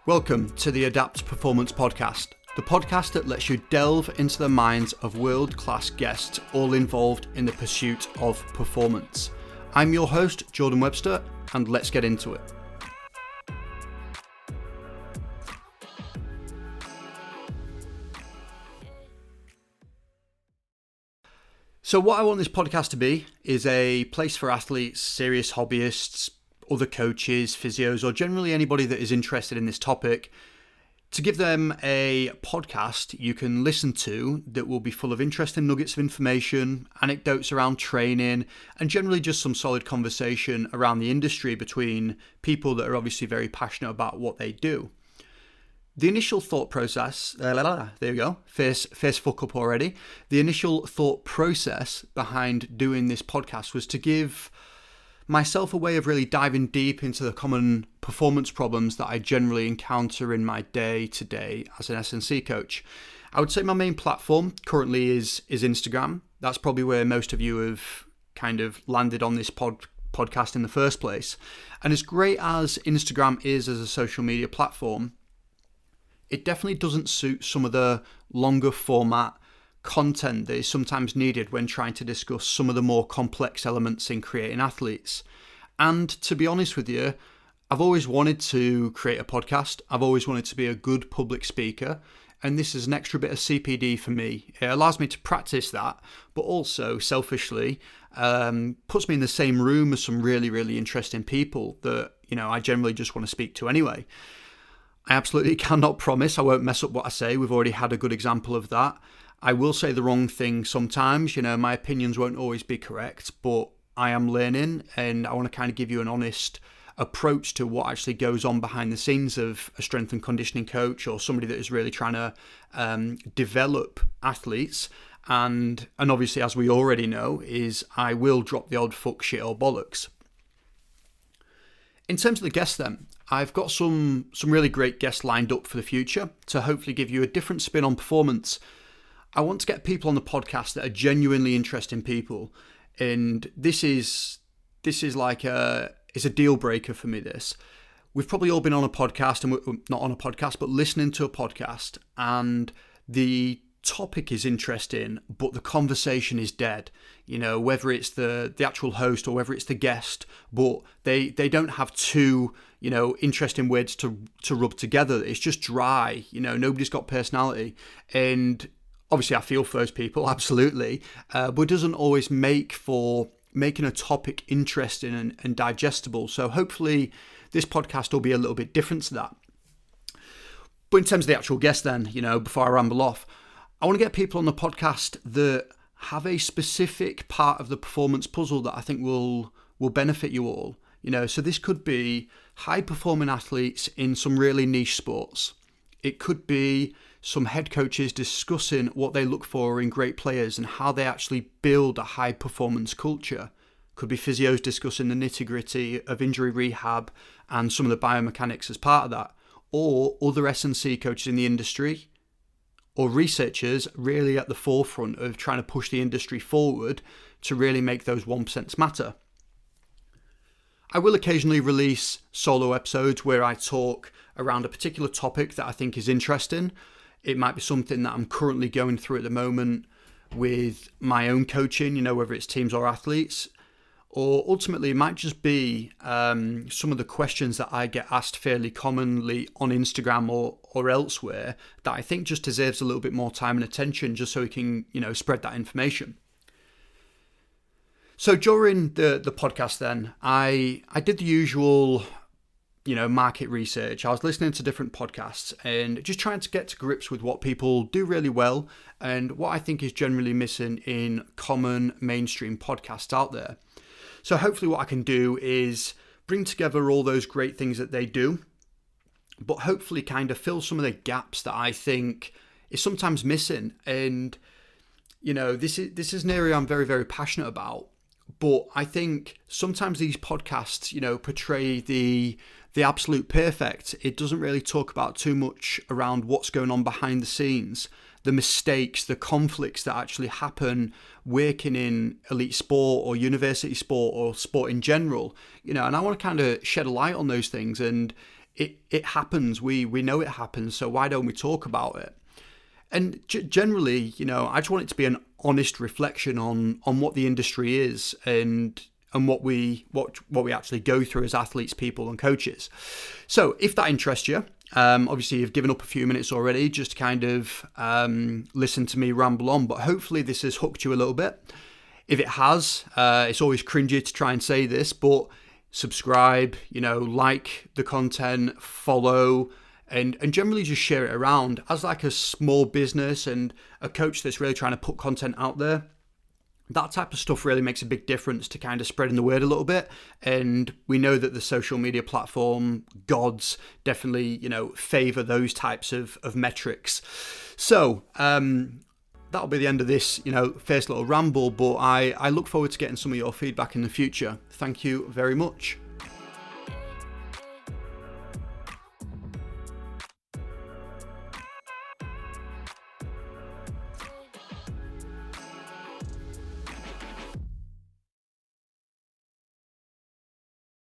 Welcome to the Adapt Performance Podcast, the podcast that lets you delve into the minds of world-class guests all involved in the pursuit of performance. I'm your host, Jordan Webster, and let's get into it. So what I want this podcast to be is a place for athletes, serious hobbyists, other coaches, physios, or generally anybody that is interested in this topic, to give them a podcast you can listen to that will be full of interesting nuggets of information, anecdotes around training, and generally just some solid conversation around the industry between people that are obviously very passionate about what they do. The initial thought process, there you go, face fuck up already. The initial thought process behind doing this podcast was to give myself a way of really diving deep into the common performance problems that I generally encounter in my day-to-day as an S&C coach. I would say my main platform currently is Instagram. That's probably where most of you have kind of landed on this podcast in the first place. And as great as Instagram is as a social media platform, it definitely doesn't suit some of the longer format content that is sometimes needed when trying to discuss some of the more complex elements in creating athletes. And to be honest with you, I've always wanted to create a podcast. I've always wanted to be a good public speaker. And this is an extra bit of CPD for me. It allows me to practice that, but also selfishly puts me in the same room as some really, really interesting people that, I generally just want to speak to anyway. I absolutely cannot promise I won't mess up what I say. We've already had a good example of that. I will say the wrong thing sometimes, my opinions won't always be correct, but I am learning and I want to kind of give you an honest approach to what actually goes on behind the scenes of a strength and conditioning coach or somebody that is really trying to develop athletes. And obviously, as we already know, is I will drop the odd fuck, shit or bollocks. In terms of the guests then, I've got some really great guests lined up for the future to hopefully give you a different spin on performance. I want to get people on the podcast that are genuinely interesting people, and this is like it's a deal breaker for me. This, we've probably all been on a podcast, and we're not on a podcast, but listening to a podcast, and the topic is interesting, but the conversation is dead. Whether it's the actual host or whether it's the guest, but they don't have two interesting words to rub together. It's just dry. Nobody's got personality, and obviously, I feel for those people, absolutely, but it doesn't always make for making a topic interesting and digestible. So hopefully this podcast will be a little bit different to that. But in terms of the actual guest then, before I ramble off, I want to get people on the podcast that have a specific part of the performance puzzle that I think will benefit you all. So this could be high-performing athletes in some really niche sports. It could be some head coaches discussing what they look for in great players and how they actually build a high-performance culture. Could be physios discussing the nitty-gritty of injury rehab and some of the biomechanics as part of that. Or other S&C coaches in the industry or researchers really at the forefront of trying to push the industry forward to really make those 1% matter. I will occasionally release solo episodes where I talk around a particular topic that I think is interesting. It might be something that I'm currently going through at the moment with my own coaching, whether it's teams or athletes, or ultimately it might just be some of the questions that I get asked fairly commonly on Instagram or elsewhere that I think just deserves a little bit more time and attention just so we can, spread that information. So during the podcast then, I did the usual market research. I was listening to different podcasts and just trying to get to grips with what people do really well and what I think is generally missing in common mainstream podcasts out there. So hopefully what I can do is bring together all those great things that they do, but hopefully kind of fill some of the gaps that I think is sometimes missing. And, this is an area I'm very, very passionate about. But I think sometimes these podcasts, portray the absolute perfect. It doesn't really talk about too much around what's going on behind the scenes, the mistakes, the conflicts that actually happen working in elite sport or university sport or sport in general, and I want to kind of shed a light on those things. And it happens. We know it happens. So why don't we talk about it? And generally, I just want it to be an honest reflection on what the industry is and what we actually go through as athletes, people, and coaches. So if that interests you, obviously you've given up a few minutes already just to kind of listen to me ramble on, but hopefully this has hooked you a little bit. If it has, it's always cringy to try and say this, but subscribe, like the content, follow, and generally just share it around. As like a small business and a coach that's really trying to put content out there, that type of stuff really makes a big difference to kind of spreading the word a little bit. And we know that the social media platform gods definitely, favor those types of metrics. So that'll be the end of this, first little ramble, but I look forward to getting some of your feedback in the future. Thank you very much.